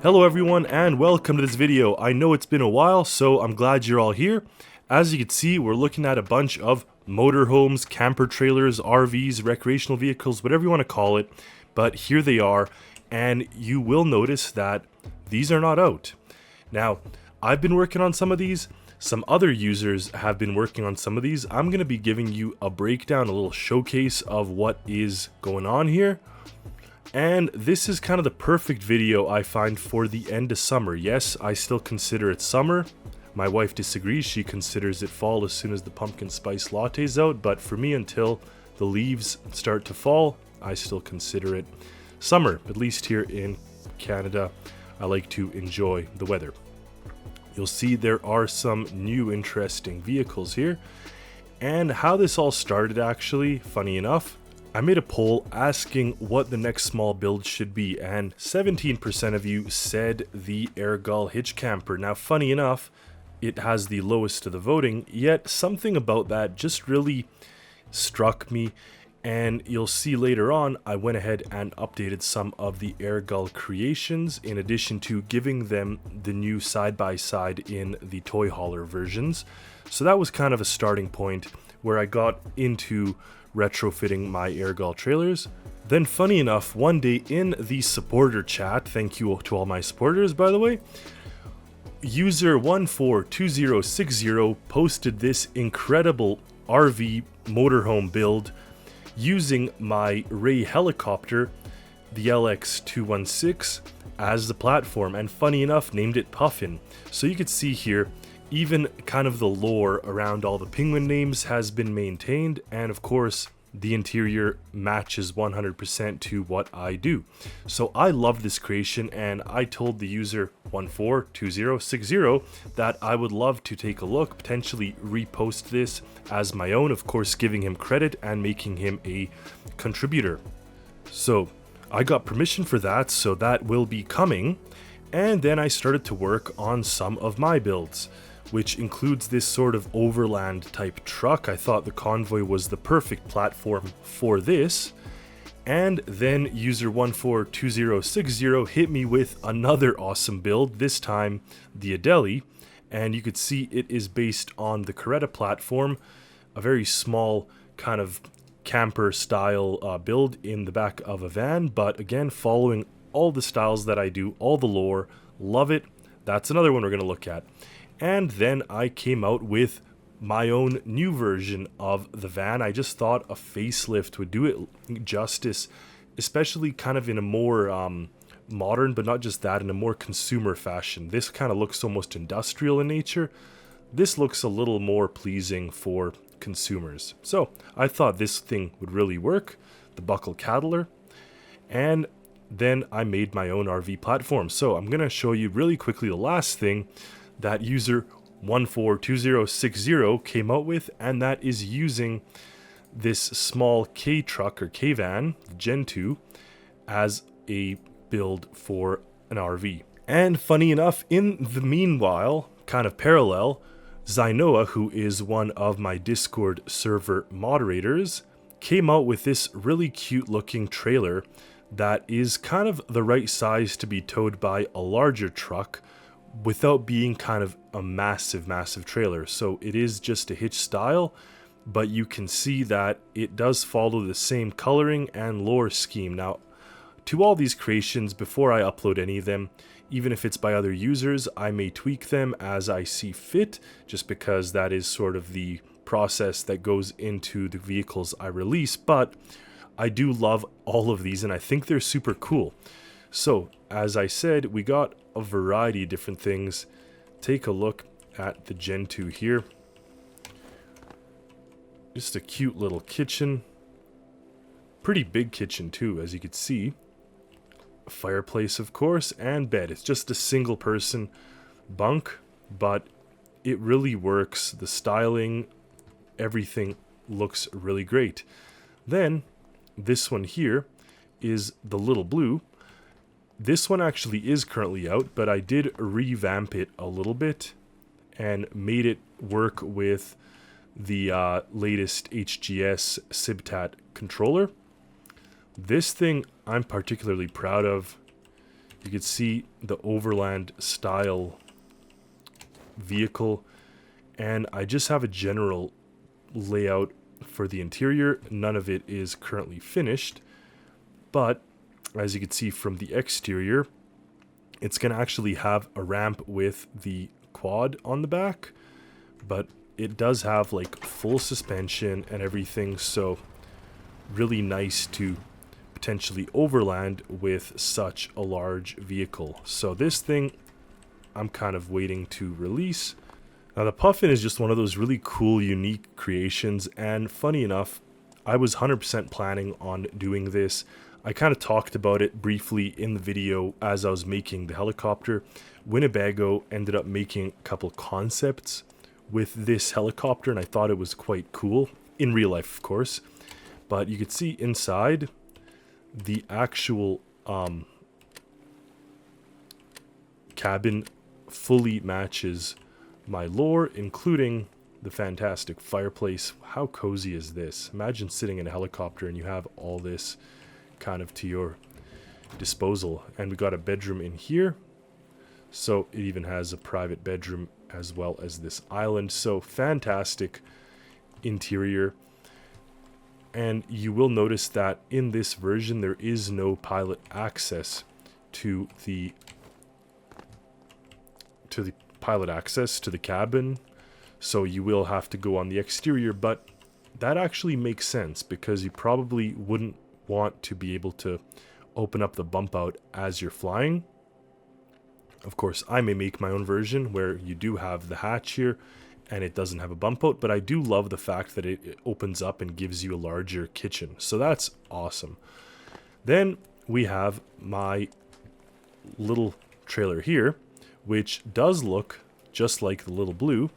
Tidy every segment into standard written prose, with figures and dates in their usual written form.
Hello everyone and welcome to this video. I know it's been a while, so I'm glad you're all here. As you can see, we're looking at a bunch of motorhomes, camper trailers, RVs, recreational vehicles, whatever you want to call it. But here they are, and you will notice that these are not out. Now, I've been working on some of these. Some other users have been working on some of these. I'm going to be giving you a breakdown, a little showcase of what is going on here. And this is kind of the perfect video I find for the end of summer. Yes, I still consider it summer. My wife disagrees. She considers it fall as soon as the pumpkin spice latte's out. But for me, until the leaves start to fall, I still consider it summer. At least here in Canada, I like to enjoy the weather. You'll see there are some new interesting vehicles here. And how this all started, actually, funny enough, I made a poll asking what the next small build should be, and 17% of you said the Ergal hitch camper. Now, funny enough, it has the lowest of the voting, yet something about that just really struck me, and you'll see later on I went ahead and updated some of the Ergal creations in addition to giving them the new side-by-side in the toy hauler versions. So that was kind of a starting point where I got into retrofitting my Ergal trailers. Then funny enough, one day in the supporter chat, thank you to all my supporters by the way, user 142060 posted this incredible RV motorhome build using my Ray helicopter, the LX216, as the platform, and funny enough named it Puffin. So you could see here even kind of the lore around all the penguin names has been maintained, and of course the interior matches 100% to what I do. So I love this creation, and I told the user 142060 that I would love to take a look, potentially repost this as my own, of course giving him credit and making him a contributor. So I got permission for that, so that will be coming. And then I started to work on some of my builds, which includes this sort of overland type truck. I thought the Convoy was the perfect platform for this. And then user 142060 hit me with another awesome build, this time the Adeli. And you could see it is based on the Coretta platform, a very small kind of camper style build in the back of a van, but again, following all the styles that I do, all the lore, love it. That's another one we're going to look at. And then I came out with my own new version of the van. I just thought a facelift would do it justice, especially kind of in a more modern, but not just that, in a more consumer fashion. This kind of looks almost industrial in nature. This looks a little more pleasing for consumers. So I thought this thing would really work, the buckle cattler. And then I made my own RV platform. So I'm going to show you really quickly the last thing that user 142060 came out with, and that is using this small K truck or K van, Gen 2, as a build for an RV. And funny enough, in the meanwhile, kind of parallel, Zainoa, who is one of my Discord server moderators, came out with this really cute looking trailer that is kind of the right size to be towed by a larger truck without being kind of a massive trailer. So it is just a hitch style, but you can see that it does follow the same coloring and lore scheme. Now, to all these creations, before I upload any of them, even if it's by other users, I may tweak them as I see fit, just because that is sort of the process that goes into the vehicles I release. But I do love all of these, and I think they're super cool. So, as I said, we got a variety of different things. Take a look at the Gen 2 here. Just a cute little kitchen. Pretty big kitchen too, as you can see. A fireplace, of course, and bed. It's just a single person bunk, but it really works. The styling, everything looks really great. Then, this one here is the little blue. This one actually is currently out, but I did revamp it a little bit and made it work with the latest HGS SIBTAT controller. This thing I'm particularly proud of. You can see the overland style vehicle, and I just have a general layout for the interior. None of it is currently finished, but as you can see from the exterior, it's going to actually have a ramp with the quad on the back, but it does have like full suspension and everything, so really nice to potentially overland with such a large vehicle. So this thing I'm kind of waiting to release. Now the Puffin is just one of those really cool, unique creations, and funny enough, I was 100% planning on doing this. I kind of talked about it briefly in the video as I was making the helicopter. Winnebago ended up making a couple concepts with this helicopter, and I thought it was quite cool, in real life of course. But you could see inside the actual cabin fully matches my lore, including the fantastic fireplace. How cozy is this? Imagine sitting in a helicopter and you have all this kind of to your disposal. And we got a bedroom in here, so it even has a private bedroom as well as this island. So fantastic interior. And you will notice that in this version there is no pilot access to the pilot access to the cabin, so you will have to go on the exterior. But that actually makes sense, because you probably wouldn't want to be able to open up the bump out as you're flying. Of course, I may make my own version where you do have the hatch here and it doesn't have a bump out, but I do love the fact that it opens up and gives you a larger kitchen, so that's awesome. Then we have my little trailer here, which does look just like the Little Blue,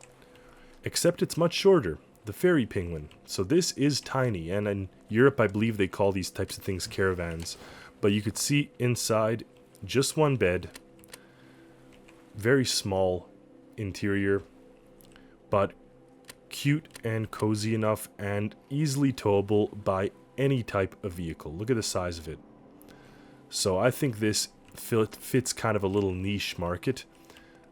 except it's much shorter, the Fairy Penguin. So this is tiny, and in Europe I believe they call these types of things caravans. But you could see inside just one bed, very small interior, but cute and cozy enough and easily towable by any type of vehicle. Look at the size of it. So I think this fits kind of a little niche market.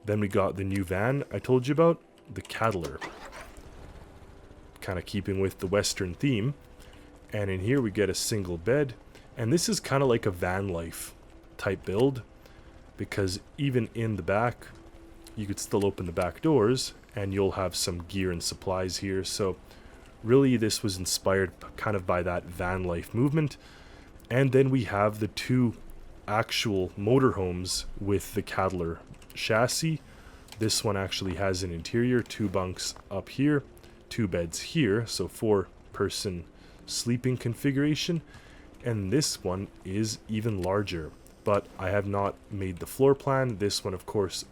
Then we got the new van I told you about, the Cattler, kind of keeping with the Western theme. And in here we get a single bed, and this is kind of like a van life type build, because even in the back you could still open the back doors and you'll have some gear and supplies here. So really this was inspired kind of by that van life movement. And then we have the two actual motorhomes with the Cattler chassis. This one actually has an interior, 2 bunks up here, 2 beds here, so 4-person sleeping configuration. And this one is even larger, but I have not made the floor plan. This one, of course,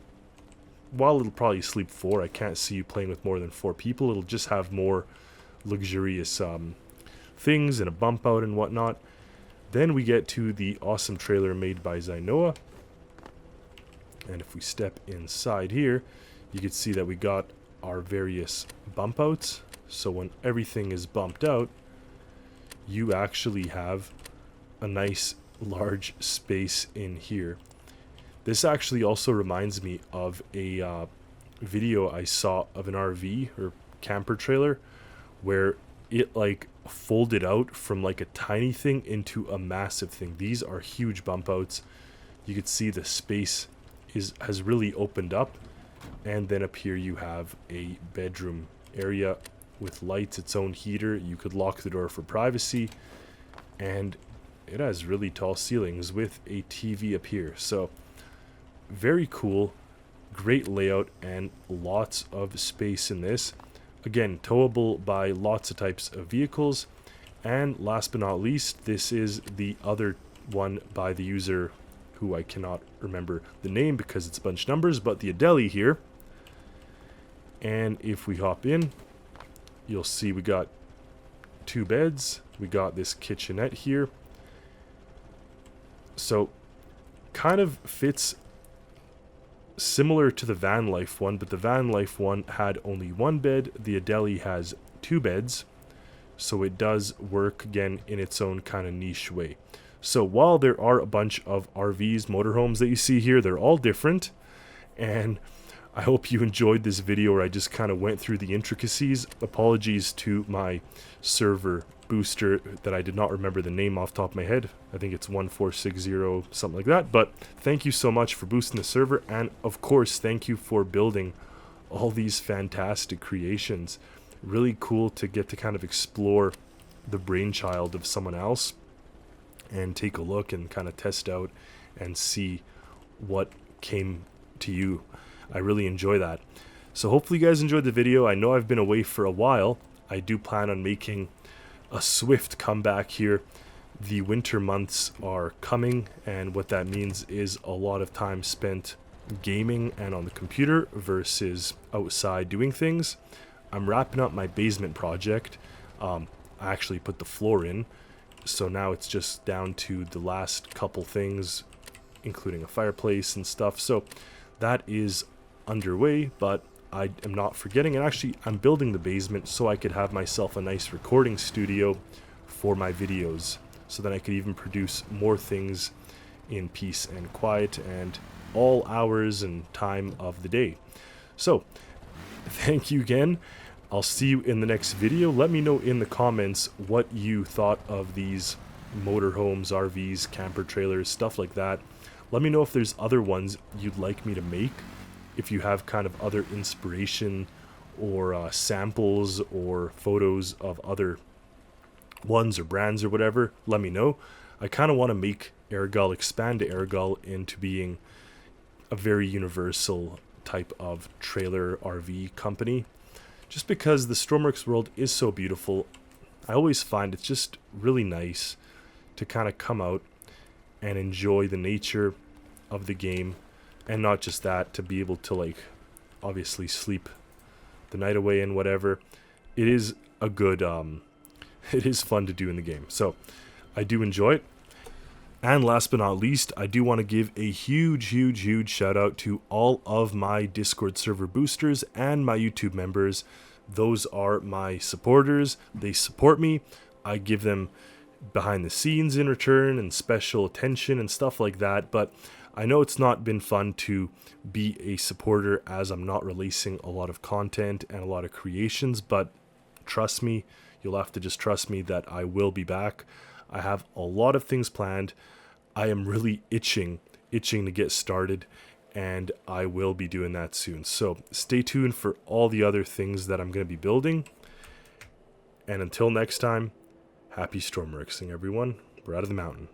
while it'll probably sleep 4, I can't see you playing with more than 4 people. It'll just have more luxurious things and a bump out and whatnot. Then we get to the awesome trailer made by Zainoa. And if we step inside here, you can see that we got our various bump outs. So when everything is bumped out, you actually have a nice large space in here. This actually also reminds me of a video I saw of an RV or camper trailer where it like folded out from like a tiny thing into a massive thing. These are huge bump outs. You can see the space has really opened up, and then up here you have a bedroom area with lights, its own heater. You could lock the door for privacy, and it has really tall ceilings with a TV up here. So very cool, great layout, and lots of space in this. Again, towable by lots of types of vehicles. And last but not least, this is the other one by the user who I cannot remember the name because it's a bunch of numbers, but the Adeli here. And if we hop in, you'll see we got 2 beds. We got this kitchenette here. So kind of fits similar to the van life one, but the van life one had only 1 bed. The Adeli has 2 beds, so it does work again in its own kind of niche way. So while there are a bunch of RVs, motorhomes that you see here, they're all different. And I hope you enjoyed this video where I just kind of went through the intricacies. Apologies to my server booster that I did not remember the name off the top of my head. I think it's 1460, something like that. But thank you so much for boosting the server. And of course, thank you for building all these fantastic creations. Really cool to get to kind of explore the brainchild of someone else and take a look and kind of test out and see what came to you. I really enjoy that. So hopefully you guys enjoyed the video. I know I've been away for a while. I do plan on making a swift comeback here. The winter months are coming, and what that means is a lot of time spent gaming and on the computer versus outside doing things. I'm wrapping up my basement project. I actually put the floor in, so now it's just down to the last couple things, including a fireplace and stuff. So that is underway, but I am not forgetting. And actually, I'm building the basement so I could have myself a nice recording studio for my videos, so that I could even produce more things in peace and quiet and all hours and time of the day. So thank you again. I'll see you in the next video. Let me know in the comments what you thought of these motorhomes, RVs, camper trailers, stuff like that. Let me know if there's other ones you'd like me to make. If you have kind of other inspiration or samples or photos of other ones or brands or whatever, let me know. I kind of want to make Airgull, expand Airgull into being a very universal type of trailer RV company. Just because the Stormworks world is so beautiful, I always find it's just really nice to kind of come out and enjoy the nature of the game. And not just that, to be able to, like, obviously sleep the night away and whatever. It is a good, it is fun to do in the game. So I do enjoy it. And last but not least, I do want to give a huge shout out to all of my Discord server boosters and my YouTube members. Those are my supporters. They support me. I give them behind the scenes in return and special attention and stuff like that. But I know it's not been fun to be a supporter, as I'm not releasing a lot of content and a lot of creations, but trust me, you'll have to just trust me that I will be back. I have a lot of things planned. I am really itching to get started, and I will be doing that soon. So stay tuned for all the other things that I'm going to be building. And until next time, happy Stormworksing, everyone. We're out of the mountain.